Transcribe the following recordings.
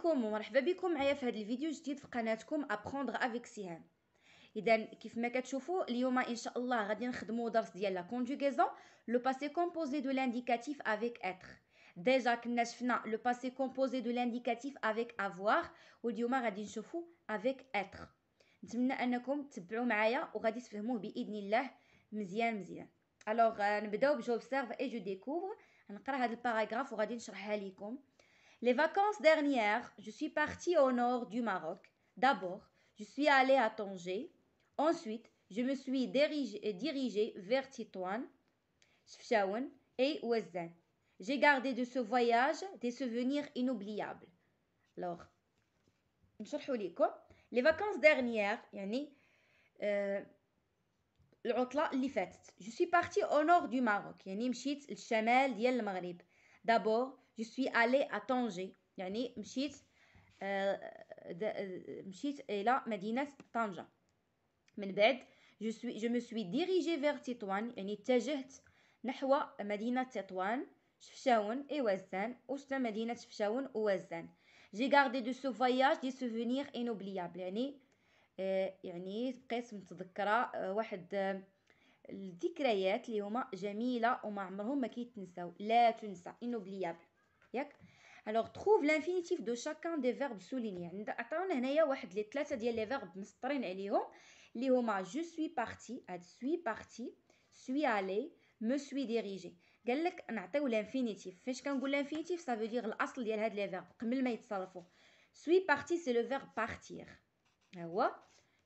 عليكم ومرحبا بكم معايا في هذا الفيديو جديد في قناتكم ابروندر افيك سهام. اذا كيف ما كتشوفوا اليوم ان شاء الله غادي نخدموا درس ديال لا كونجوغيزون لو باسي كومبوزي دو لانديكاتيف افيك اتر. ديجا كنا شفنا لو باسي كومبوزي دو لانديكاتيف افيك افوار، واليوم غادي نشوفوا افيك اتر. نتمنى انكم تتبعوا معايا وغادي تفهموه باذن الله مزيان. الوغ نبداو بجو اوبسيرف اي جو ديكوفر. نقرا هذا الباراغراف وغادي نشرحها لكم. Les vacances dernières, je suis partie au nord du Maroc. D'abord, je suis allée à Tanger. Ensuite, je me suis dirigée vers Tétouan, Chefchaouen et Ouazzane. J'ai gardé de ce voyage des souvenirs inoubliables. Alors, نشرحوا لكم. Les vacances dernières, يعني العطلة اللي فاتت. Je suis partie au nord du Maroc, يعني مشيت للشمال ديال المغرب. D'abord, je suis allée à Tanger، يعني مشيت إلى مدينة طنجة. من بعد je me suis dirigée vers تطوان، يعني اتجهت نحو مدينة تطوان، شفشاون et وزان، وشتا مدينة شفشاون ووزان. J'ai gardé de ce voyage des souvenirs inoubliables، يعني بقيت متذكرة واحد الذكريات اللي هما جميلة وما عمرهم ما كيتنساو، لا تنسى، inoubliable ياك. Alors trouve l'infinitif de chacun des verbes soulignés. يعني عطاونا هنايا واحد لي 3 ديال لي فيرب مسطرين عليهم اللي هما je suis parti، هاد suis parti، suis allé، me suis dirigé. قال لك نعطيو l'infinitif. فاش كنقول l'infinitif ça veut dire الاصل ديال هاد لي فيرب قبل ما يتصرفوا. suis parti c'est le verbe partir، ها هو.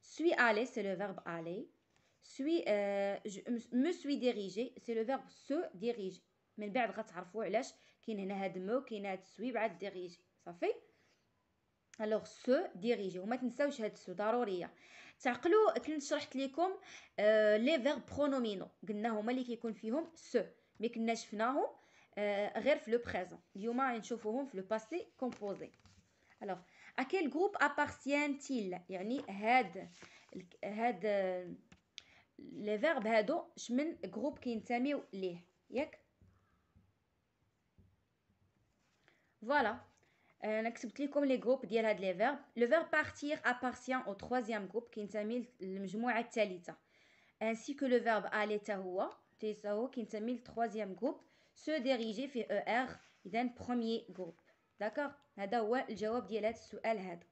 suis allé c'est le verbe aller. je me suis dirigé c'est le verbe se diriger. من بعد غتعرفوا علاش كاين هنا هاد مو كاين هاد سوي بعد ديريجي صافي. الوغ سو ديريجي، وما تنساوش هاد سو ضروريه. تعقلوا كنت شرحت لكم لي فيرب برونومينو، قلنا هما اللي كيكون فيهم سو، مي كنا شفناهم غير في لو بريزون. اليوم غنشوفوهم في لو باسي كومبوزي. الوغ ا كيل جروب ابارتيان-تيل، يعني هاد لي فيرب هادو شمن جروب كينتميو ليه ياك. فوالا انا كتبت لكم لي جروب ديال هاد لي فيرب. لو فيرب بارتير ابارتيان او ترويزيام جروب، كينتمي للمجموعه الثالثه. انسي كو لو فيرب الي تا هو كينتمي للترويزيام جروب. سو ديريجي في او ار، اذا بروميي جروب. داكوغ، هذا هو الجواب ديال هذا السؤال هذا.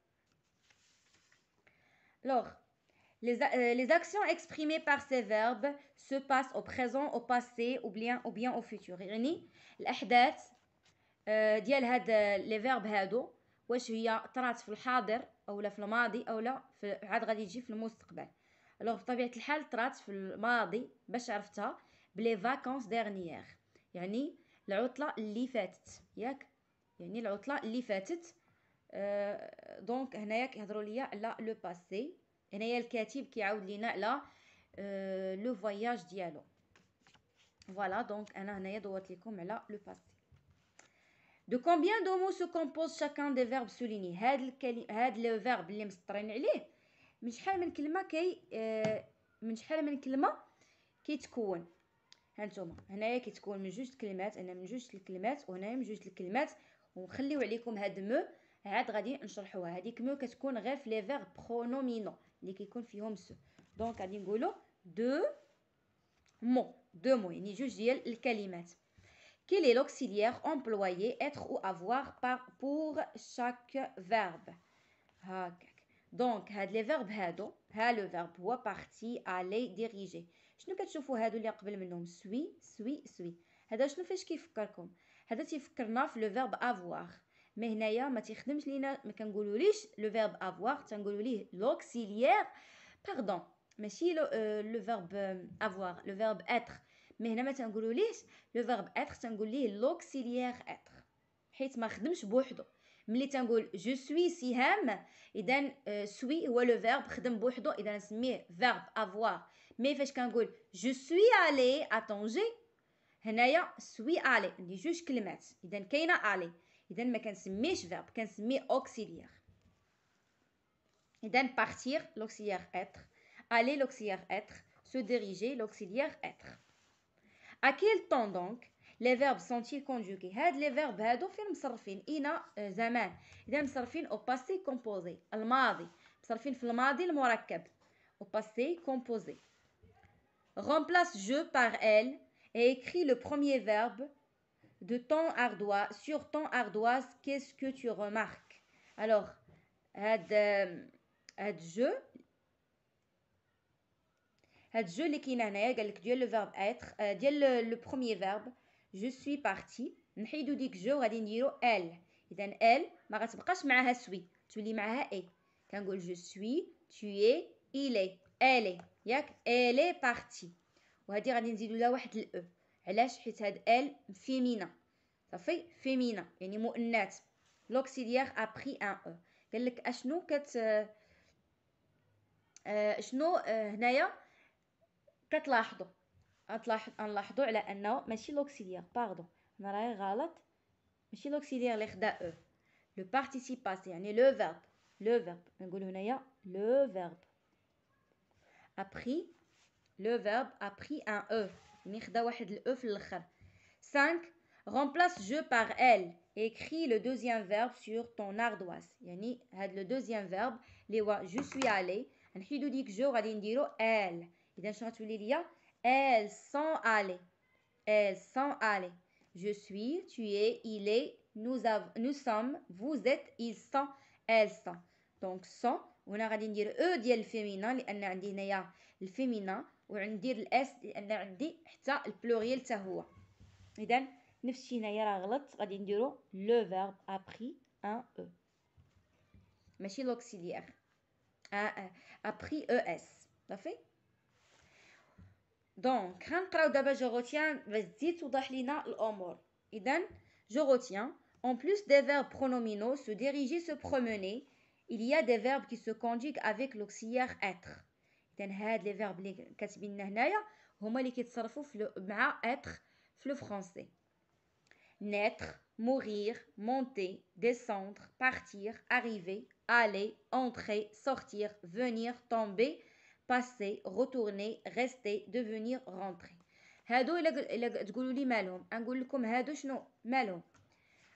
لوغ les actions exprimées par ces verbes se passent au présent, au passé ou bien au futur. يعني الاحداث ديال هاد لي فيرب هادو واش هي طرات في الحاضر اولا في الماضي اولا عاد غادي تجي في المستقبل. الوغ بطبيعه الحال طرات في الماضي باش عرفتها بلي فاكونس ديرنيير، يعني العطله اللي فاتت ياك، يعني العطله اللي فاتت. دونك هنايا كيهضروا ليا على لو باسي، هنايا الكاتب كيعاود لينا على لو فواياج ديالو. فوالا دونك انا هنايا دوات لكم على لو باسي. De combien de mots se compose chacun des verbes soulignés؟ هاد لو فيرب اللي مسطرين عليه من شحال من كلمه من شحال من كلمه كيتكون. هانتوما هنايا كيتكون من جوج كلمات، انا من جوج الكلمات وهنايا من جوج الكلمات، ونخليو عليكم هاد مو عاد غادي نشرحوها. هذيك مو كتكون غير في لي فيرب برونومينو اللي كيكون فيهم سو. دونك غادي نقولوا دو مو يعني جوج ديال الكلمات. Quel est l'auxiliaire employé être ou avoir pour chaque verbe؟ هاكاك. دونك هاد لي فيرب هادو، ها لو فيرب هو بارتي، aller، diriger. شنو كتشوفوا هادو اللي قبل منهم سوي؟ هذا شنو فاش كيفكركم؟ هذا تيفكرنا في لو فيرب avoir. مي هنايا ما تيخدمش لينا، ما كنقولوليش لو فيرب avoir، تنقولوا ليه l'auxiliaire. باردون، ماشي لو فيرب avoir، لو فيرب être. مي هنا ما تنقولوليش لو فيرب être، تنقول ليه لوكسيليير être، حيت ما خدمش بوحدو. ملي تنقول جو سوي سهام، اذا سوي هو لو فيرب خدم بوحدو، اذا نسميه فيرب افوار. مي فاش كنقول جو سوي الي ا طونجي، هنايا سوي الي عندي جوج كلمات، اذا كاينه الي، اذا ما كنسميش فيرب، كنسميه اوكسيليير. اذا بارتير لوكسيليير être، aller l'auxiliaire être، se diriger l'auxiliaire être. À quel temps donc les verbes sont-ils conjugués؟ هاد les verbes هادو فين مصرفين؟ إين زمان، إذا مصرفين au passé composé الماضي، مصرفين في الماضي المركب au passé composé. Remplace je par elle et écris le premier verbe de ton ardoise, sur ton ardoise, qu'est-ce que tu remarques? Alors, هاد je اللي كاين هنايا قال لك ديال لو فيرب اتر ديال لو بروميير فيرب جو سوي بارتي، نحيدو ديك جو غادي نديرو ال، اذا ال ما غتبقاش معاها سوي تولي معاها اي، كنقول جو سوي tu es il est elle est ياك elle est partie، وهذه غادي نزيدو لها واحد الاو، علاش؟ حيت هاد ال فيمينا صافي فيمينا يعني مؤنث، لوكسيليير ابري ان او. قال لك اشنو شنو هنايا كتلاحظوا نلاحظوا على انه ماشي لوكسيليير، باردون انا راهي غلط، ماشي لوكسيليير اللي خدا او، لو بارتيسيب باسي يعني لو فيرب نقول هنايا لو فيرب ابري، لو فيرب ابري ان او يعني خدا واحد الاو في الاخر. 5 remplace je par elle et écris le deuxième verbe sur ton ardoise، يعني هاد لو دوزيام فيرب اللي هو جو سوي علي نحيدو ديك جو غادي نديرو elle، اذا شنو غتولي ليا؟ elles sont allées، elles sont allées، je suis tu es il est nous sommes vous êtes ils sont elles sont. دونك sont وهنا غادي ندير او ديال الفيمينا لان عندي هنايا الفيمينا، وندير الاس لان عندي حتى البلوريال حتى هو، اذا نفس الشيء هنايا راه غلط، غادي نديرو لو فيرب ابري ان او ماشي لوكسيليير ابري او اس صافي. دونك غنقراو دابا جو روتيان باش تزيد توضح لينا الامور. اذا جو روتيان en plus des verbes pronominaux se diriger se promener il y a des verbes qui se conjuguent avec l'auxiliaire être. اذا هاد لي فيرب اللي كاتبين لنا هنايا هما اللي كيتصرفوا مع être في لو فرونسي. naître, mourir, monter, descendre, partir, arriver, aller, entrer, sortir, venir, tomber, passer, retourner, rester, devenir, rentrer. هادو الا تقولوا لي مالهم نقول لكم هادو شنو مالهم.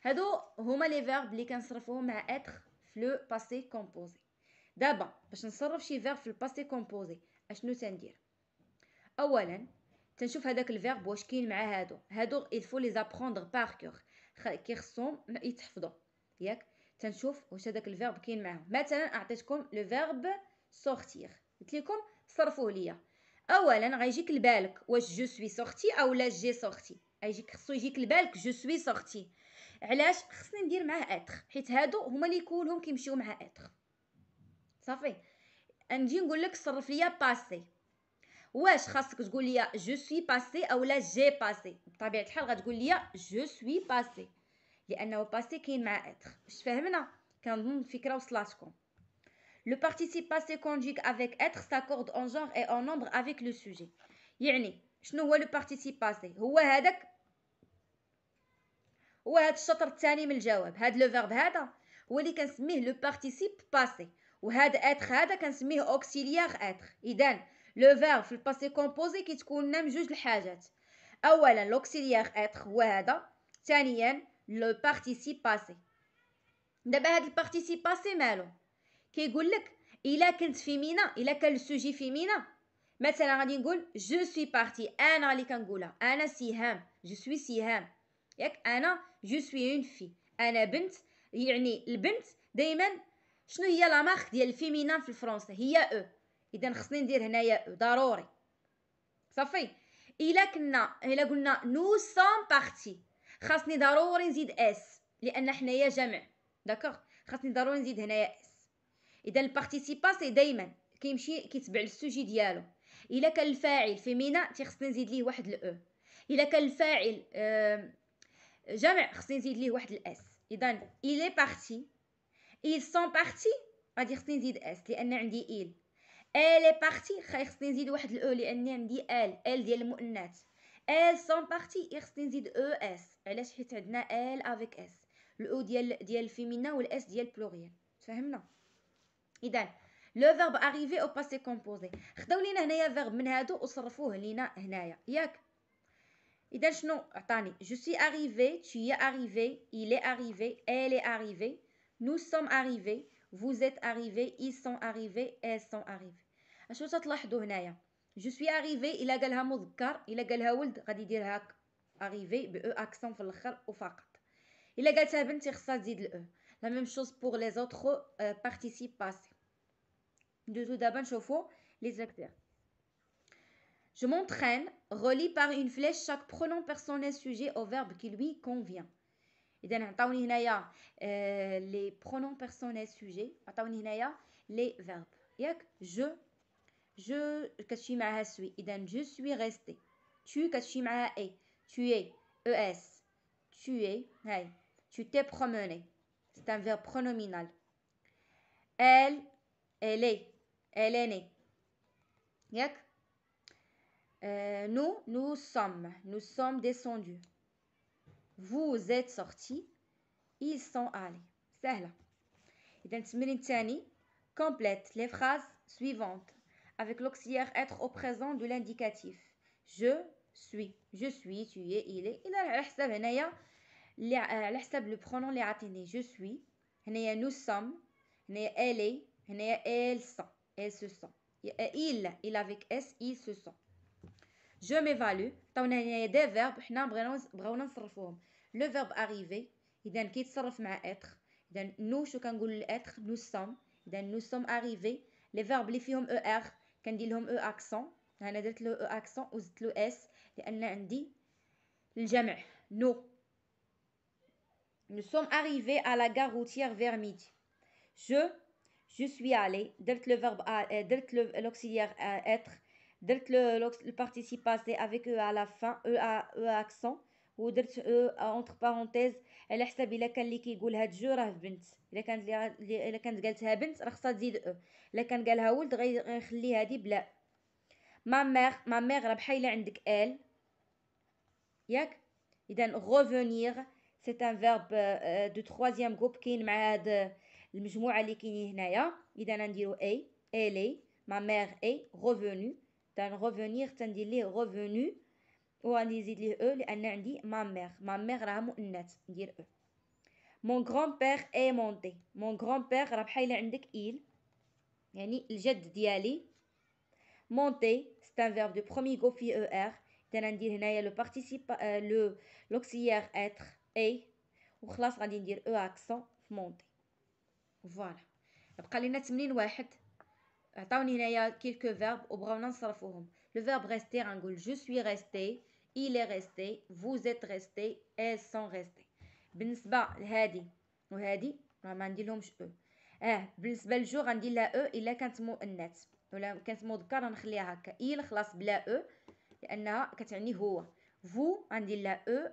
هادو هما لي فيرب اللي كنصرفوهم مع اتر في لو باسي كومبوزي. دابا باش نصرف شي فيرب في الباسي كومبوزي اشنو تندير؟ اولا تنشوف هذاك الفيرب واش كاين مع هادو الفو لي زابروندر بار كور، كيخصهم يتحفظوا ياك، تنشوف واش هذاك الفيرب كاين معاهم. مثلا اعطيتكم لو فيرب سورتير قلت لكم صرفوه ليا، اولا غيجيك لبالك واش جو سوي سورتي او لا جي سورتي، خصو يجيك لبالك جو سوي سورتي، علاش؟ خصني ندير معاه اتر حيت هادو هما اللي كلهم كيمشيو مع اتر صافي. نجي نقول لك صرف ليا باسي، واش خاصك تقول لي جو سوي باسي او لا جي باسي؟ بطبيعه الحال غتقول لي جو سوي باسي لانه باسي كاين مع اتر. واش فهمنا؟ كنظن الفكره وصلاتكم. Le participe passé conjugué avec être s'accorde en genre et en nombre avec le sujet. يعني شنو هو لو participe passé؟ هو هذا الشطر الثاني من الجواب. هذا لو فيرب هذا هو اللي كنسميه لو participe passé، وهذا être هذا كنسميه auxiliaire être. اذا لو فيرب في الباسي كومبوزي كيتكون لنا من جوج الحاجات، اولا لوكسيليير être هو هذا، ثانيا لو participe passé. دابا هذا البارتيسيب باسي مالو؟ كيقول لك الا كنت فيمينا، الا كان السوجي فيمينا، مثلا غادي نقول جو سوي بارتي، انا اللي كنقولها، انا سهام، جو سوي سهام ياك، انا جو سوي اون في، انا بنت، يعني البنت دائما شنو هي لا مارك ديال الفيمينا في الفرنسي؟ هي او، اذا خصني ندير هنايا او ضروري صافي. الا قلنا نو سون بارتي خاصني ضروري نزيد اس لان حنايا جمع، داكوغ، خاصني ضروري نزيد هنايا اس. اذا البارتيسيباسي دائما كيمشي كيتبع السوجي ديالو. الا كان الفاعل فيمينا تيخصني نزيد ليه واحد الاو، الا كان الفاعل جمع خصني نزيد ليه واحد الاس. اذا il est parti، ils sont partis غادي خصني نزيد اس لان عندي il. elle est partie خصني نزيد واحد الاو لان عندي ال ديال المؤنث. elles sont parties خصني نزيد او اس، علاش؟ حيت عندنا ال افيك اس، الاو ديال الفيمينا والاس ديال البلوريال. فهمنا؟ اذا لو فيرب اريفي او باسي كومبوزي، خداو لينا هنايا فيرب من هادو وصرفوه لينا هنايا ياك. إذا شنو عطاني؟ je suis arrivé, tu y es arrivé, il est arrivé, elle est arrivée, nous sommes arrivés, vous êtes arrivés, ils sont arrivés, elles sont arrivées. اشنو تلاحظوا هنايا؟ je suis arrivé إلا قالها مذكر إلا قالها ولد غادي يديرها arrivé ب او accent في الاخر وفقط. إلا قالتها بنت خصها تزيد ال la même chose pour les autres participes passés. ندوزو دابا نشوفو les exercices. Je m'entraîne, relie par une flèche chaque pronom personnel sujet au verbe qui lui convient. إذا عطاوني هنايا les pronoms personnels sujet عطاوني هنايا les verbes ياك je كتمشي معها suis إذا je suis resté. tu كتمشي معها est tu es es tu es هاي tu t'es promené c'est un verbe pronominal. elle est née ياك nous sommes descendus. Vous êtes sortis. Ils sont allés. سهلة. إذا التمرين الثاني complète les phrases suivantes avec l'auxiliaire être au présent de l'indicatif. je suis, tu es, il est. إذا على حساب هنايا على حساب le pronom اللي عاطيني je suis. هنايا nous sommes. هنايا elle est. هنايا elles sont. Elles se sont. il avec s ils se sont. Je m'évalue. عطاونا هنايا دي فيرب حنا بغاونا نصرفوهم. لو فيرب arriver اذا كيتصرف مع être. اذا نو شو كنقول لاتر nous sommes. اذا nous sommes arrivés. لي فيرب اللي فيهم او ار كندير لهم او اكسون. انا درت له او اكسون وزدت له اس لان عندي الجمع. نو nous sommes arrivés à la gare routière vers midi. je suis allé. درت le verbe درت l'auxiliaire être. درت le participe passé avec e à la fin e accent ودرت e entre parenthèses على حساب الا كان اللي كيقول هاد جو راه بنت. الا كانت قالتها بنت راه خصها تزيد e. الا كان قالها ولد غيخلي هادي بلا. ما ميغ راه بحال عندك ال ياك. اذا revenir c'est un verbe de troisième groupe كاين مع هاد المجموعه اللي كاينين هنايا. اذا نديرو اي elle est ma mère est revenue. dans revenir تندير ليه revenu وغادي نزيد ليه او لان عندي ما ميغ راه مؤنث ندير او. mon grand-père est monté. mon grand-père راه بحال عندك il يعني الجد ديالي. monter c'est un verbe de premier groupe فيه er. اذا ندير هنايا لو participe l'auxiliaire être est وخلاص غادي ندير او accent في monter. فوالا بقى لنا تمرين واحد. عطاوني هنايا كيلكو فيرب وبغاونا نصرفوهم. لو فيرب ريستي غنقول جو سوي ريستي il est resté vous êtes resté elles sont restées. بالنسبه لهادي وهادي راه ما نديرلهمش او. بالنسبه لجو غندير لها او الا كانت مؤنث ولا كانت مذكر غنخليها هكا il خلاص بلا او لانها كتعني هو. فو غندير لها او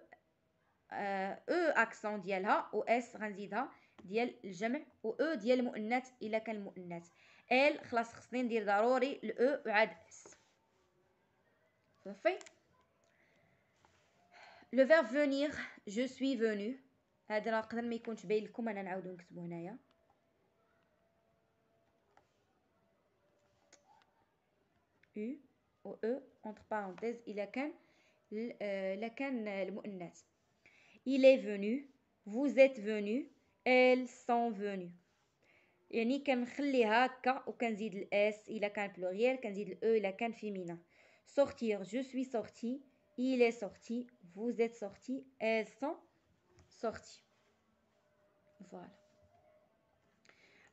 اكسون ديالها و اس غنزيدها ديال الجمع و او ديال المؤنث الا كان المؤنث. ال خلاص خصني ندير ضروري الاو وعاد اس. صافي. لو فيرب venir je suis venu. هذا راه قدر ما يكونش باين لكم انا نعاودو نكتبو هنايا. u و او entre parenthèses الا كان المؤنث. il est venu vous êtes venus elles sont venues. يعني كنخليها هكا وكنزيد الاس الا كان بلوريال كنزيد الاو الا كان فيمينا. sortir je suis sorti il est sorti vous êtes sortis elles sont sorties.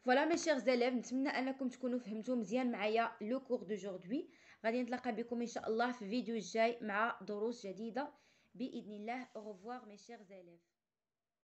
voilà mes chers élèves نتمنى انكم تكونوا فهمتوا مزيان معايا لو كور دوجوردي. غادي نتلاقى بكم ان شاء الله في فيديو الجاي مع دروس جديده باذن الله. au revoir mes chers élèves.